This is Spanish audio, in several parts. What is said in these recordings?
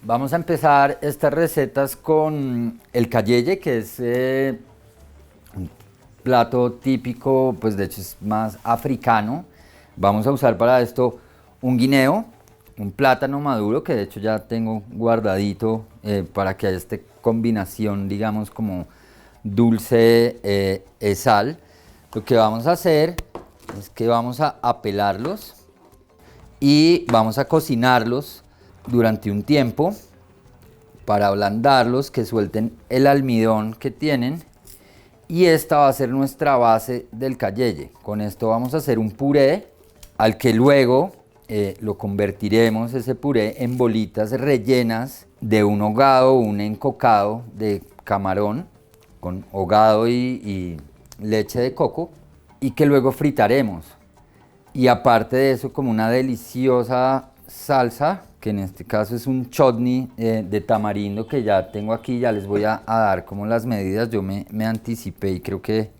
Vamos a empezar estas recetas con el cayeye, que es un plato típico, pues de hecho es más africano. Vamos a usar para esto un guineo, un plátano maduro, que de hecho ya tengo guardadito para que haya esta combinación, digamos, como dulce sal. Lo que vamos a hacer es que vamos a pelarlos y vamos a cocinarlos durante un tiempo para ablandarlos, que suelten el almidón que tienen, y esta va a ser nuestra base del cayeye. Con esto vamos a hacer un puré al que luego lo convertiremos, ese puré, en bolitas rellenas de un hogado o un encocado de camarón con hogado y leche de coco, y que luego fritaremos. Y aparte de eso, como una deliciosa salsa, que en este caso es un chutney de tamarindo que ya tengo aquí. Ya les voy a dar como las medidas. Yo me anticipé y creo que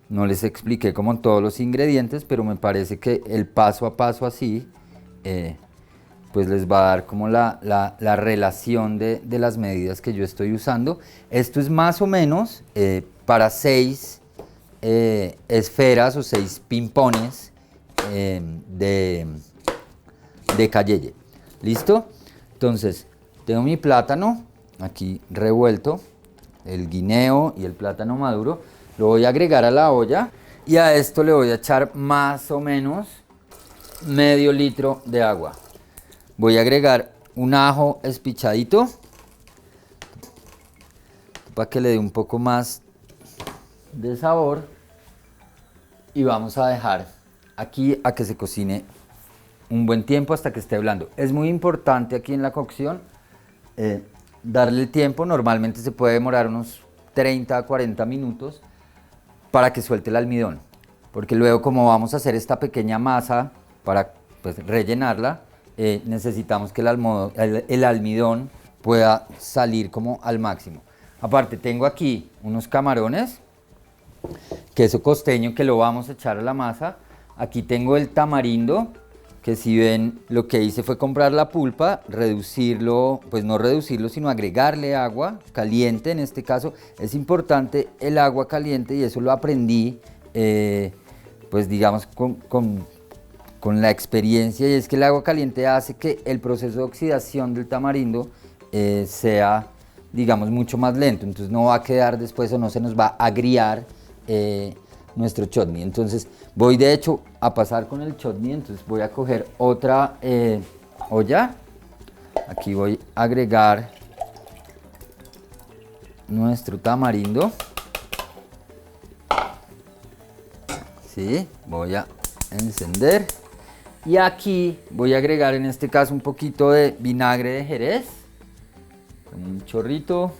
no les expliqué como todos los ingredientes, pero me parece que el paso a paso así, pues les va a dar como la relación de las medidas que yo estoy usando. Esto es más o menos para 6 esferas o 6 pimpones de cayeye. ¿Listo? Entonces, tengo mi plátano aquí revuelto, el guineo y el plátano maduro. Lo voy a agregar a la olla y a esto le voy a echar más o menos medio litro de agua. Voy a agregar un ajo espichadito para que le dé un poco más de sabor y vamos a dejar aquí a que se cocine un buen tiempo hasta que esté blando. Es muy importante aquí en la cocción darle el tiempo. Normalmente se puede demorar unos 30 a 40 minutos para que suelte el almidón, porque luego, como vamos a hacer esta pequeña masa para pues rellenarla, necesitamos que el almidón pueda salir como al máximo. Aparte, tengo aquí unos camarones, queso costeño, que lo vamos a echar a la masa. Aquí tengo el tamarindo, que si ven, lo que hice fue comprar la pulpa, reducirlo, pues no reducirlo, sino agregarle agua caliente. En este caso es importante el agua caliente, y eso lo aprendí, pues digamos, con la experiencia, y es que el agua caliente hace que el proceso de oxidación del tamarindo sea, digamos, mucho más lento. Entonces no va a quedar después, o no se nos va a agriar nuestro chutney. Entonces voy de hecho a pasar con el chutney. Entonces voy a coger otra olla. Aquí voy a agregar nuestro tamarindo. Sí, voy a encender. Y aquí voy a agregar, en este caso, un poquito de vinagre de Jerez, con un chorrito,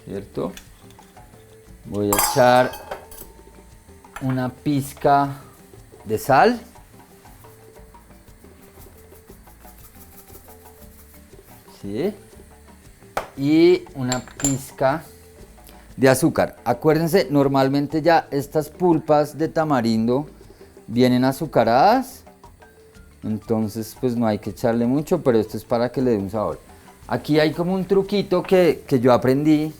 ¿cierto? Voy a echar una pizca de sal. ¿Sí? Y una pizca de azúcar. Acuérdense, normalmente ya estas pulpas de tamarindo vienen azucaradas, entonces pues no hay que echarle mucho, pero esto es para que le dé un sabor. Aquí hay como un truquito que yo aprendí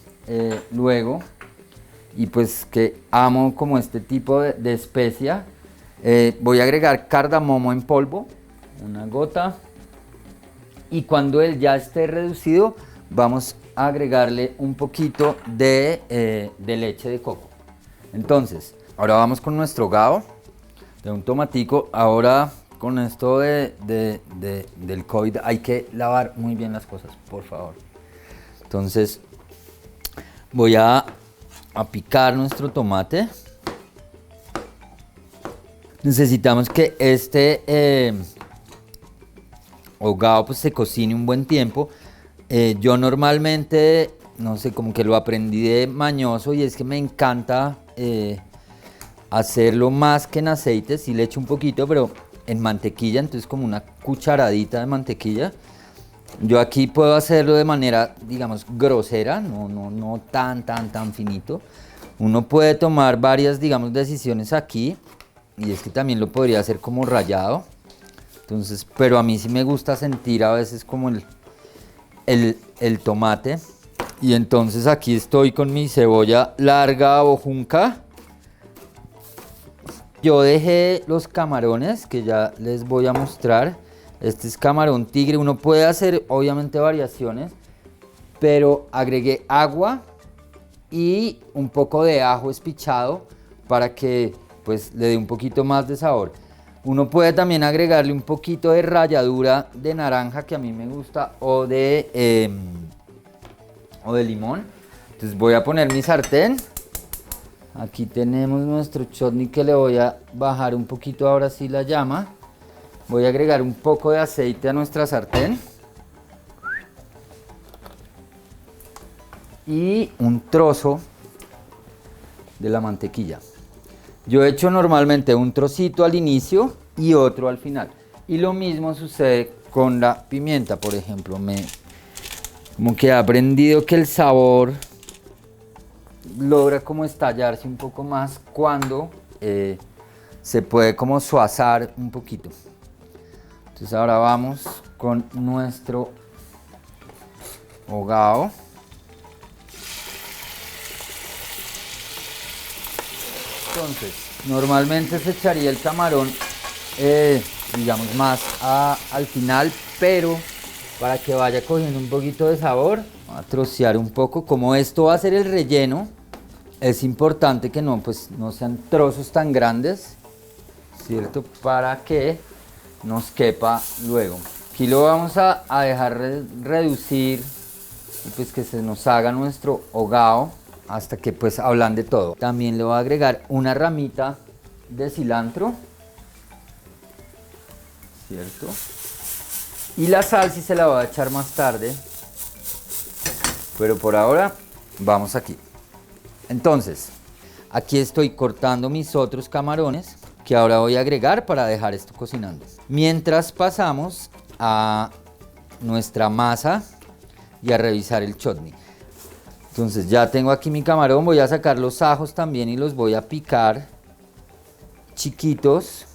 luego, y pues que amo como este tipo de especia. Voy a agregar cardamomo en polvo, una gota, y cuando él ya esté reducido vamos a agregarle un poquito de leche de coco. Entonces, ahora vamos con nuestro hogado de un tomatico. Ahora, con esto del COVID, hay que lavar muy bien las cosas, por favor. Entonces, voy a picar nuestro tomate. Necesitamos que este hogado pues se cocine un buen tiempo. Yo normalmente, no sé, como que lo aprendí de mañoso, y es que me encanta hacerlo más que en aceite. Sí le echo un poquito, pero en mantequilla, entonces como una cucharadita de mantequilla. Yo aquí puedo hacerlo de manera, digamos, grosera, no tan finito. Uno puede tomar varias, digamos, decisiones aquí, y es que también lo podría hacer como rallado. Entonces, pero a mí sí me gusta sentir a veces como el tomate. Y entonces aquí estoy con mi cebolla larga o junca. Yo dejé los camarones que ya les voy a mostrar. Este es camarón tigre. Uno puede hacer obviamente variaciones, pero agregué agua y un poco de ajo espichado para que pues le dé un poquito más de sabor. Uno puede también agregarle un poquito de ralladura de naranja, que a mí me gusta, o de limón. Entonces voy a poner mi sartén. Aquí tenemos nuestro chutney que le voy a bajar un poquito ahora sí la llama. Voy a agregar un poco de aceite a nuestra sartén. Y un trozo de la mantequilla. Yo he hecho normalmente un trocito al inicio y otro al final. Y lo mismo sucede con la pimienta, por ejemplo. Como que he aprendido que el sabor logra como estallarse un poco más cuando se puede como suazar un poquito. Entonces ahora vamos con nuestro hogao. Entonces, normalmente se echaría el camarón, digamos más al final, pero para que vaya cogiendo un poquito de sabor, voy a trocear un poco. Como esto va a ser el relleno, es importante que no sean trozos tan grandes, ¿cierto? Para que nos quepa luego. Aquí lo vamos a dejar reducir y pues que se nos haga nuestro hogao hasta que pues ablande todo. También le voy a agregar una ramita de cilantro, ¿cierto? Y la sal sí se la voy a echar más tarde, pero por ahora vamos aquí. Entonces, aquí estoy cortando mis otros camarones que ahora voy a agregar para dejar esto cocinando. Mientras pasamos a nuestra masa y a revisar el chutney. Entonces ya tengo aquí mi camarón, voy a sacar los ajos también y los voy a picar chiquitos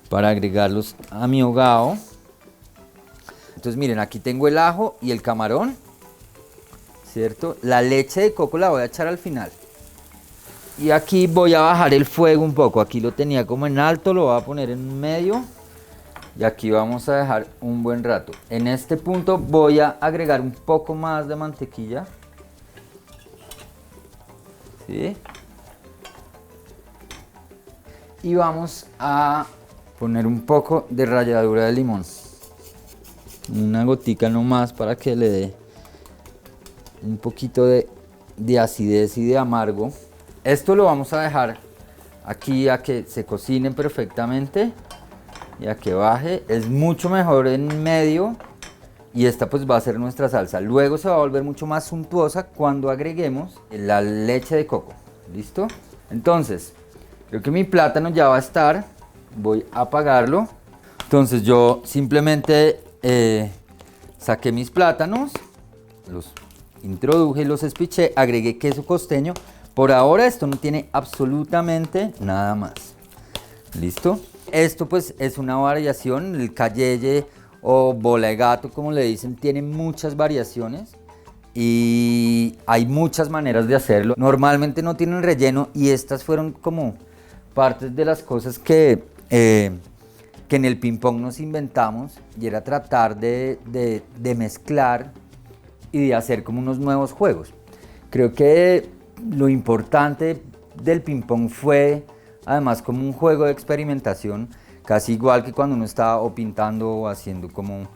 para agregarlos a mi hogao. Entonces miren, aquí tengo el ajo y el camarón, ¿cierto? La leche de coco la voy a echar al final. Y aquí voy a bajar el fuego un poco, aquí lo tenía como en alto, lo voy a poner en medio. Y aquí vamos a dejar un buen rato. En este punto voy a agregar un poco más de mantequilla. ¿Sí? Y vamos a poner un poco de ralladura de limón. Una gotica nomás para que le dé un poquito de acidez y de amargo. Esto lo vamos a dejar aquí a que se cocine perfectamente. Y a que baje, es mucho mejor en medio y esta pues va a ser nuestra salsa. Luego se va a volver mucho más suntuosa cuando agreguemos la leche de coco. ¿Listo? Entonces, creo que mi plátano ya va a estar. Voy a apagarlo. Entonces yo simplemente saqué mis plátanos, los introduje, los espiché, agregué queso costeño. Por ahora esto no tiene absolutamente nada más. ¿Listo? Esto pues es una variación, el cayeye o bola de gato como le dicen, tiene muchas variaciones y hay muchas maneras de hacerlo. Normalmente no tienen relleno y estas fueron como partes de las cosas que en el ping pong nos inventamos y era tratar de mezclar y de hacer como unos nuevos juegos. Creo que lo importante del ping pong fue además como un juego de experimentación, casi igual que cuando uno está o pintando o haciendo como,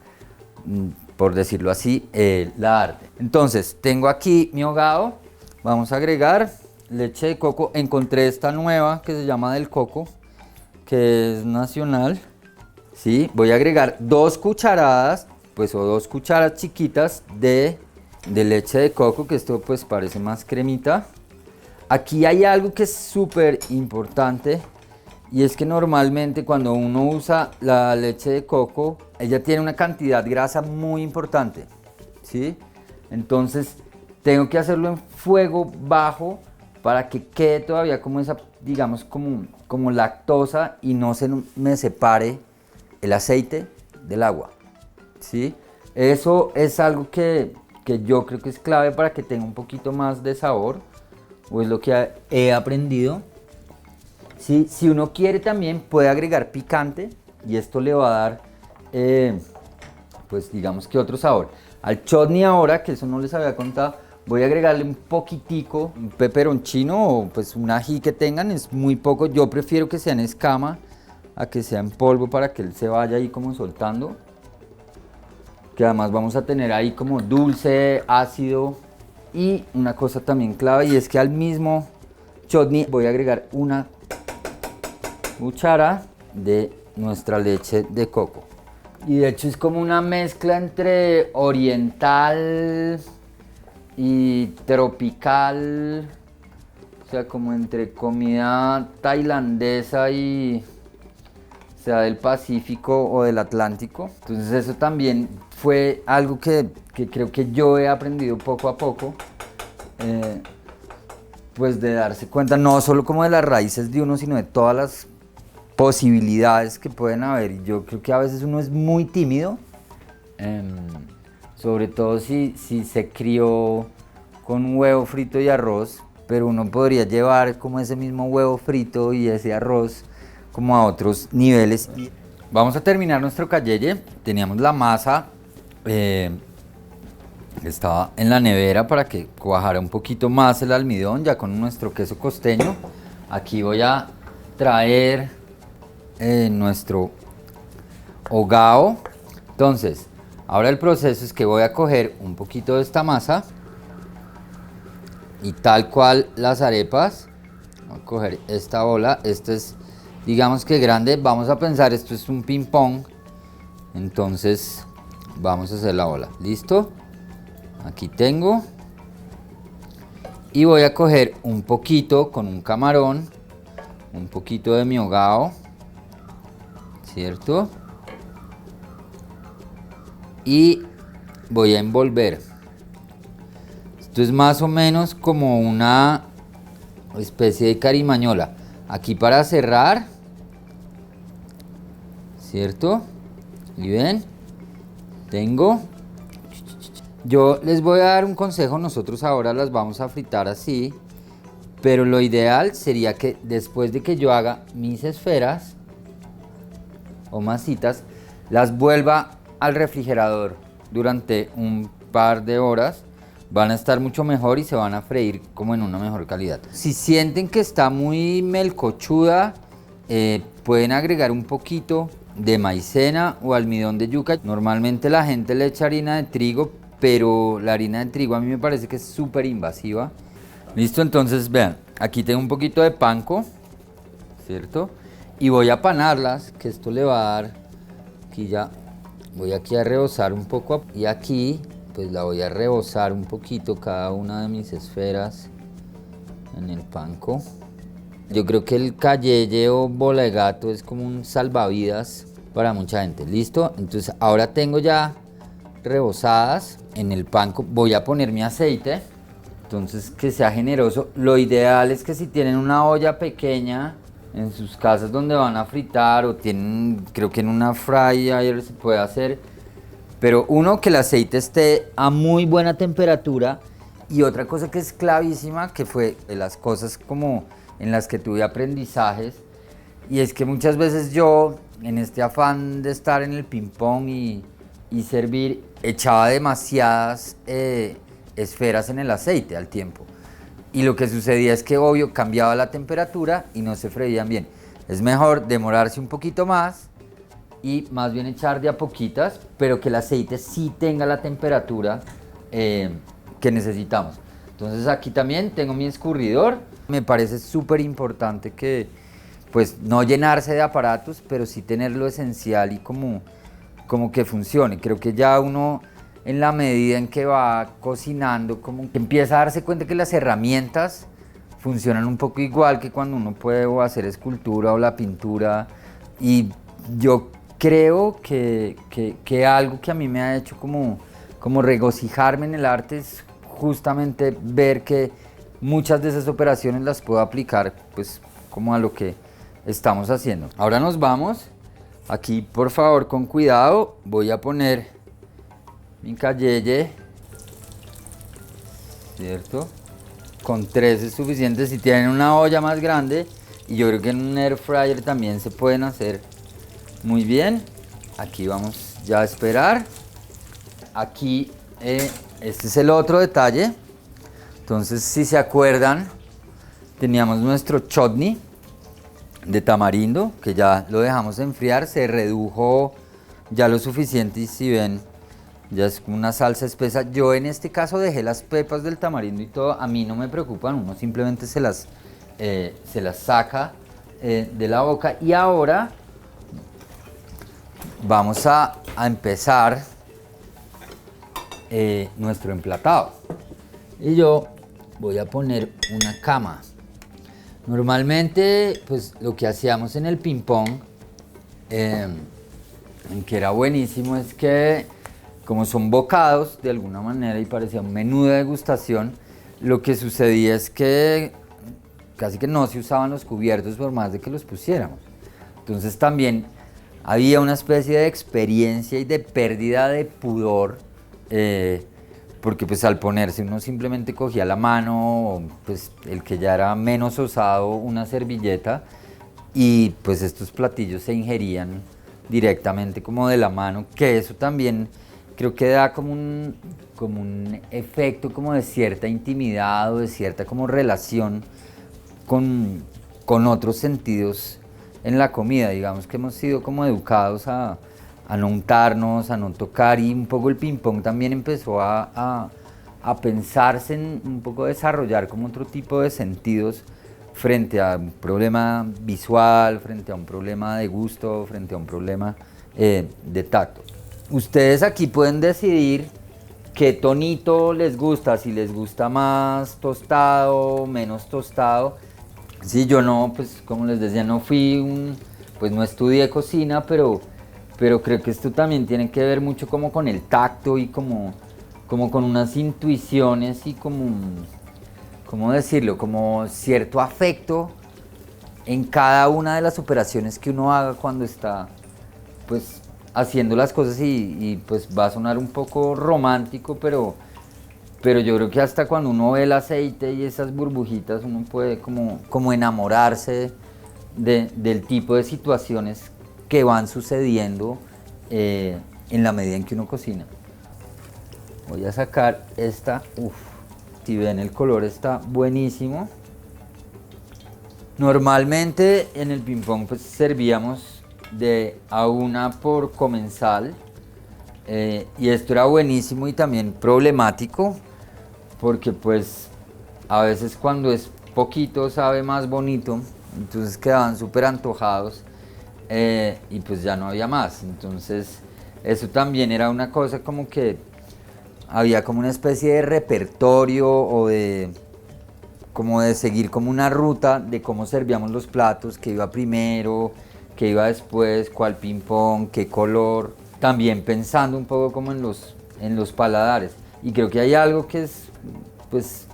por decirlo así, la arte. Entonces, tengo aquí mi hogao, vamos a agregar leche de coco. Encontré esta nueva que se llama del coco, que es nacional. ¿Sí? Voy a agregar 2 cucharadas, pues o 2 cucharas chiquitas de leche de coco, que esto pues parece más cremita. Aquí hay algo que es súper importante y es que normalmente cuando uno usa la leche de coco, ella tiene una cantidad de grasa muy importante, ¿sí? Entonces tengo que hacerlo en fuego bajo para que quede todavía como esa digamos, como lactosa y no se me separe el aceite del agua, ¿sí? Eso es algo que yo creo que es clave para que tenga un poquito más de sabor, o es lo que he aprendido. ¿Sí? Si uno quiere también puede agregar picante y esto le va a dar, pues digamos que otro sabor. Al chutney ahora, que eso no les había contado, voy a agregarle un poquitico, un peperoncino o pues un ají que tengan, es muy poco. Yo prefiero que sea en escama a que sea en polvo para que él se vaya ahí como soltando. Que además vamos a tener ahí como dulce, ácido. Y una cosa también clave, y es que al mismo chutney voy a agregar una cuchara de nuestra leche de coco. Y de hecho es como una mezcla entre oriental y tropical, o sea, como entre comida tailandesa y sea del Pacífico o del Atlántico. Entonces eso también fue algo que creo que yo he aprendido poco a poco, pues de darse cuenta no solo como de las raíces de uno, sino de todas las posibilidades que pueden haber. Y yo creo que a veces uno es muy tímido, sobre todo si se crió con un huevo frito y arroz, pero uno podría llevar como ese mismo huevo frito y ese arroz como a otros niveles. Vamos a terminar nuestro cayeye. Teníamos la masa, estaba en la nevera para que cuajara un poquito más el almidón, ya con nuestro queso costeño. Aquí voy a traer nuestro hogao. Entonces, ahora el proceso es que voy a coger un poquito de esta masa y tal cual las arepas, voy a coger esta bola. Esto es, digamos que grande, vamos a pensar, esto es un ping pong, entonces vamos a hacer la bola. ¿Listo? Aquí tengo. Y voy a coger un poquito con un camarón, un poquito de mi hogao, ¿cierto? Y voy a envolver. Esto es más o menos como una especie de carimañola. Aquí para cerrar, ¿cierto? Y ven, tengo. Yo les voy a dar un consejo, nosotros ahora las vamos a fritar así, pero lo ideal sería que después de que yo haga mis esferas o masitas, las vuelva al refrigerador durante un par de horas. Van a estar mucho mejor y se van a freír como en una mejor calidad. Si sienten que está muy melcochuda, pueden agregar un poquito de maicena o almidón de yuca. Normalmente la gente le echa harina de trigo, pero la harina de trigo a mí me parece que es súper invasiva. Listo, entonces vean, aquí tengo un poquito de panko, ¿cierto? Y voy a panarlas, que esto le va a dar, aquí ya, voy aquí a rebozar un poco y aquí pues la voy a rebozar un poquito cada una de mis esferas en el panko. Yo creo que el cayeye o bola de gato es como un salvavidas para mucha gente. ¿Listo? Entonces ahora tengo ya rebozadas en el panko. Voy a poner mi aceite, entonces que sea generoso. Lo ideal es que si tienen una olla pequeña en sus casas donde van a fritar, o tienen, creo que en una fryer se puede hacer, pero uno, que el aceite esté a muy buena temperatura. Y otra cosa que es clavísima, que fue de las cosas como en las que tuve aprendizajes, y es que muchas veces yo, en este afán de estar en el ping pong y servir, echaba demasiadas esferas en el aceite al tiempo. Y lo que sucedía es que, obvio, cambiaba la temperatura y no se freían bien. Es mejor demorarse un poquito más y más bien echar de a poquitas, pero que el aceite sí tenga la temperatura que necesitamos. Entonces aquí también tengo mi escurridor. Me parece súper importante que, pues, no llenarse de aparatos, pero sí tener lo esencial y como que funcione. Creo que ya uno, en la medida en que va cocinando, como que empieza a darse cuenta que las herramientas funcionan un poco igual que cuando uno puede o hacer escultura o la pintura. Y yo creo que algo que a mí me ha hecho como regocijarme en el arte es justamente ver que muchas de esas operaciones las puedo aplicar pues como a lo que estamos haciendo. Ahora nos vamos. Aquí, por favor, con cuidado, voy a poner mi cayeye, ¿cierto? Con 3 es suficiente. Si tienen una olla más grande, y yo creo que en un air fryer también se pueden hacer muy bien. Aquí vamos ya a esperar. Aquí, este es el otro detalle. Entonces, si se acuerdan, teníamos nuestro chutney de tamarindo, que ya lo dejamos enfriar, se redujo ya lo suficiente y si ven, ya es como una salsa espesa. Yo en este caso dejé las pepas del tamarindo y todo, a mí no me preocupan, uno simplemente se las saca de la boca. Y ahora vamos a empezar nuestro emplatado. Y yo voy a poner una cama. Normalmente, pues lo que hacíamos en el ping pong, que era buenísimo, es que como son bocados de alguna manera y parecía un menú de degustación, lo que sucedía es que casi que no se usaban los cubiertos por más de que los pusiéramos. Entonces también había una especie de experiencia y de pérdida de pudor, porque pues al ponerse uno simplemente cogía la mano, pues el que ya era menos osado, una servilleta, y pues estos platillos se ingerían directamente como de la mano, que eso también creo que da como un efecto como de cierta intimidad o de cierta como relación con otros sentidos en la comida. Digamos que hemos sido como educados a no untarnos, a no tocar, y un poco el ping pong también empezó a pensarse en un poco desarrollar como otro tipo de sentidos frente a un problema visual, frente a un problema de gusto, frente a un problema de tacto. Ustedes aquí pueden decidir qué tonito les gusta, si les gusta más tostado, menos tostado. Sí, yo no, pues como les decía, pues no estudié cocina, pero creo que esto también tiene que ver mucho como con el tacto y como con unas intuiciones y ¿cómo decirlo? Como cierto afecto en cada una de las operaciones que uno haga cuando está pues haciendo las cosas y pues va a sonar un poco romántico, pero yo creo que hasta cuando uno ve el aceite y esas burbujitas uno puede como enamorarse del tipo de situaciones que van sucediendo en la medida en que uno cocina. Voy a sacar esta, si ven el color está buenísimo. Normalmente en el ping pong pues servíamos de a una por comensal, y esto era buenísimo y también problemático porque pues a veces cuando es poquito sabe más bonito, entonces quedaban súper antojados. Y pues ya no había más, entonces eso también era una cosa como que había como una especie de repertorio o de seguir como una ruta de cómo servíamos los platos, qué iba primero, qué iba después, cuál ping pong, qué color, también pensando un poco como en los paladares. Y creo que hay algo que es, pues,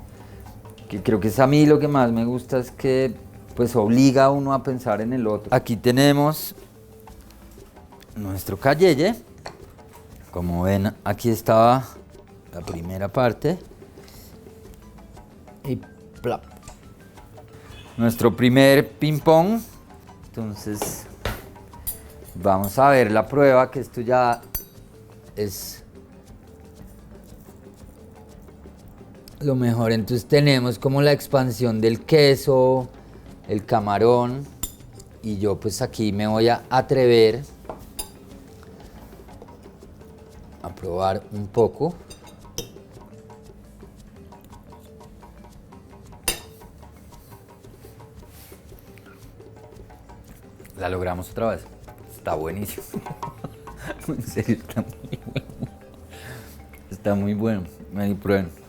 que creo que es a mí lo que más me gusta, es que pues obliga a uno a pensar en el otro. Aquí tenemos nuestro cayeye. Como ven, aquí estaba la primera parte. Y plop. Nuestro primer ping pong. Entonces, vamos a ver la prueba, que esto ya es lo mejor. Entonces tenemos como la expansión del queso, el camarón, y yo pues aquí me voy a atrever a probar un poco. La logramos otra vez. Está buenísimo. En serio, está muy bueno. Está muy bueno. Ven y prueben.